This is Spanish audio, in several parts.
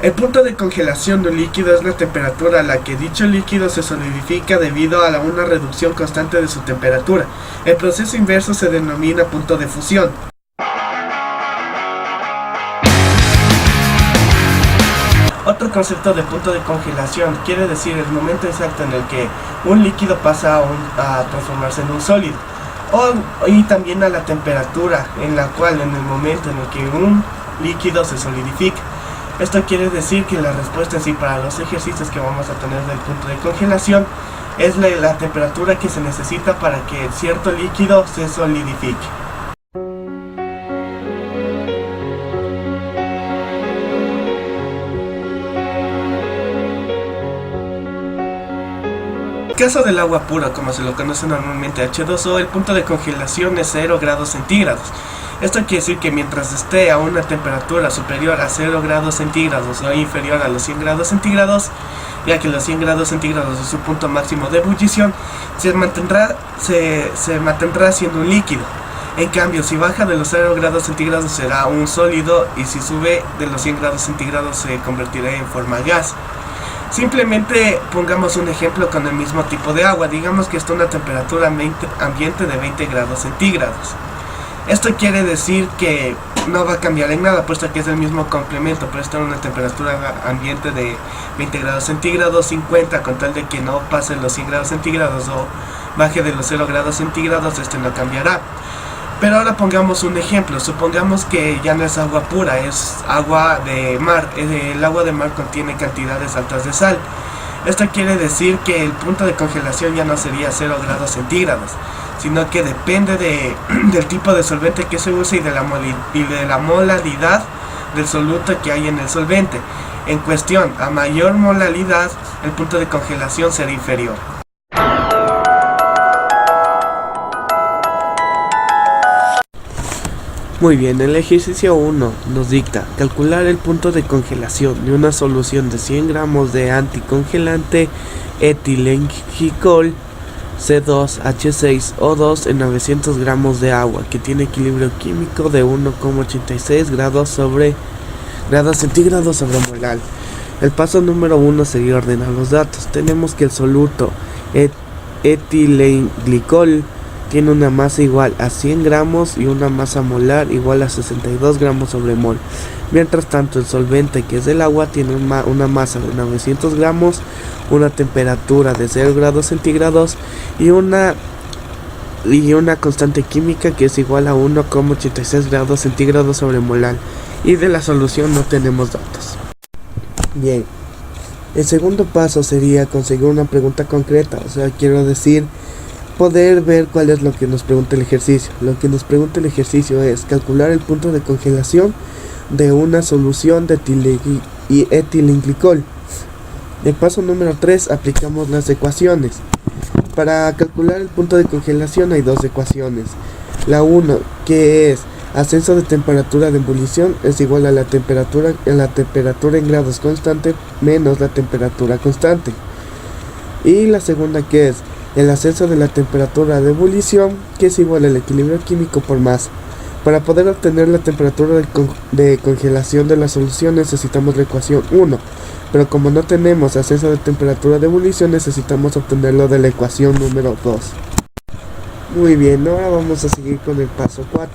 El punto de congelación de un líquido es la temperatura a la que dicho líquido se solidifica debido a una reducción constante de su temperatura. El proceso inverso se denomina punto de fusión. Otro concepto de punto de congelación quiere decir el momento exacto en el que un líquido pasa a transformarse en un sólido, y también a la temperatura en la cual, en el momento en el que un líquido se solidifica. Esto quiere decir que la respuesta en sí para los ejercicios que vamos a tener del punto de congelación es la temperatura que se necesita para que cierto líquido se solidifique. En el caso del agua pura, como se lo conoce normalmente H2O, el punto de congelación es 0 grados centígrados. Esto quiere decir que mientras esté a una temperatura superior a 0 grados centígrados o inferior a los 100 grados centígrados, ya que los 100 grados centígrados es su punto máximo de ebullición, se mantendrá siendo un líquido. En cambio, si baja de los 0 grados centígrados será un sólido, y si sube de los 100 grados centígrados se convertirá en forma gas. Simplemente pongamos un ejemplo con el mismo tipo de agua. Digamos que está a una temperatura ambiente de 20 grados centígrados. Esto quiere decir que no va a cambiar en nada, puesto que es el mismo complemento, pero está en una temperatura ambiente de 20 grados centígrados, 50, con tal de que no pase los 100 grados centígrados o baje de los 0 grados centígrados, no cambiará. Pero ahora pongamos un ejemplo. Supongamos que ya no es agua pura, es agua de mar. El agua de mar contiene cantidades altas de sal. Esto quiere decir que el punto de congelación ya no sería 0 grados centígrados, sino que depende del tipo de solvente que se use y de la molaridad del soluto que hay en el solvente en cuestión. A mayor molaridad, el punto de congelación será inferior. Muy bien, el ejercicio 1 nos dicta calcular el punto de congelación de una solución de 100 gramos de anticongelante etilenglicol C2H6O2 en 900 gramos de agua, que tiene equilibrio químico de 1,86 grados centígrados sobre molar. El paso número 1 sería ordenar los datos. Tenemos que el soluto etilenglicol tiene una masa igual a 100 gramos y una masa molar igual a 62 gramos sobre mol. Mientras tanto, el solvente, que es el agua, tiene una masa de 900 gramos, una temperatura de 0 grados centígrados y una constante química que es igual a 1,86 grados centígrados sobre molar. Y de la solución no tenemos datos. Bien, el segundo paso sería conseguir una pregunta concreta, o sea, quiero decir, poder ver cuál es lo que nos pregunta el ejercicio. Lo que nos pregunta el ejercicio es calcular el punto de congelación de una solución de etilenglicol. En paso número 3 aplicamos las ecuaciones. Para calcular el punto de congelación hay dos ecuaciones. La 1, que es ascenso de temperatura de ebullición, es igual a la temperatura en grados constante menos la temperatura constante. Y la segunda, que es el ascenso de la temperatura de ebullición, que es igual al equilibrio químico por masa. Para poder obtener la temperatura de congelación de la solución necesitamos la ecuación 1, pero como no tenemos ascenso de temperatura de ebullición necesitamos obtenerlo de la ecuación número 2. Muy bien, ahora vamos a seguir con el paso 4.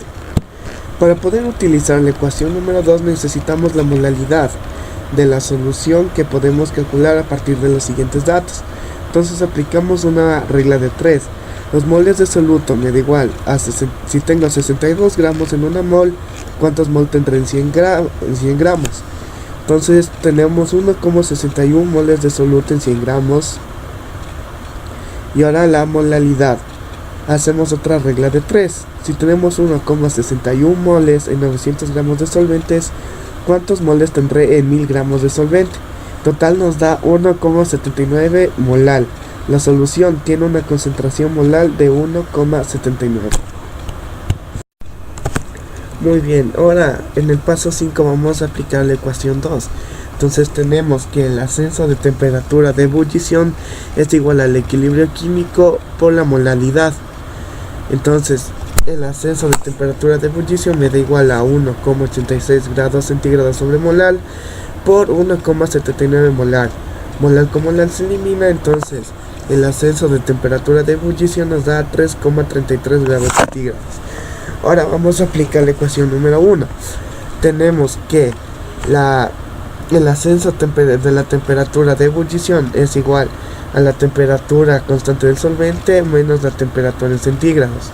Para poder utilizar la ecuación número 2 necesitamos la molaridad de la solución, que podemos calcular a partir de los siguientes datos. Entonces aplicamos una regla de 3. Los moles de soluto me da igual a si tengo 62 gramos en una mol, ¿cuántos mol tendré en 100 gramos? Entonces tenemos 1,61 moles de soluto en 100 gramos. Y ahora la molaridad. Hacemos otra regla de 3. Si tenemos 1,61 moles en 900 gramos de solventes, ¿cuántos moles tendré en 1000 gramos de solvente? Total nos da 1,79 molar. La solución tiene una concentración molar de 1,79. Muy bien, ahora en el paso 5 vamos a aplicar la ecuación 2. Entonces tenemos que el ascenso de temperatura de ebullición es igual al equilibrio químico por la molaridad. Entonces el ascenso de temperatura de ebullición me da igual a 1,86 grados centígrados sobre molar por 1,79 molar. Molar con molar se elimina, entonces el ascenso de temperatura de ebullición nos da 3,33 grados centígrados. Ahora vamos a aplicar la ecuación número 1. Tenemos que el ascenso de la temperatura de ebullición es igual a la temperatura constante del solvente menos la temperatura en centígrados.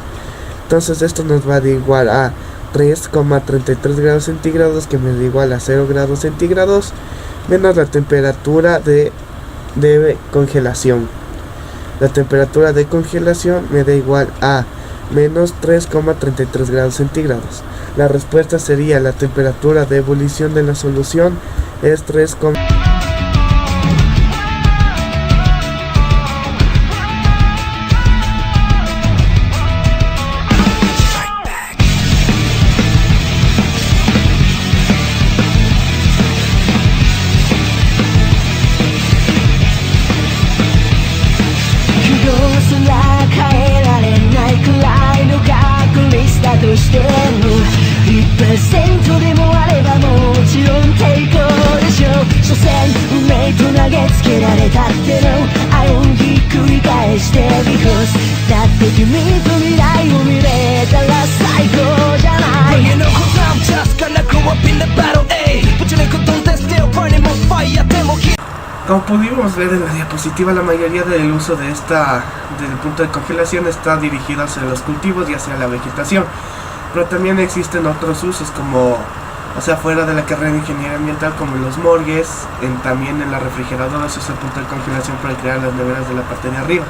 Entonces esto nos va a dar igual a 3,33 grados centígrados, que me da igual a 0 grados centígrados, menos la temperatura de congelación. La temperatura de congelación me da igual a menos 3,33 grados centígrados. La respuesta sería: la temperatura de ebullición de la solución es 3, Como pudimos ver en la diapositiva, la mayoría del uso del punto de congelación está dirigido hacia los cultivos y hacia la vegetación, pero también existen otros usos como, fuera de la carrera de ingeniería ambiental, como en los morgues, también en la refrigeradora se usa el punto de congelación para crear las neveras de la parte de arriba.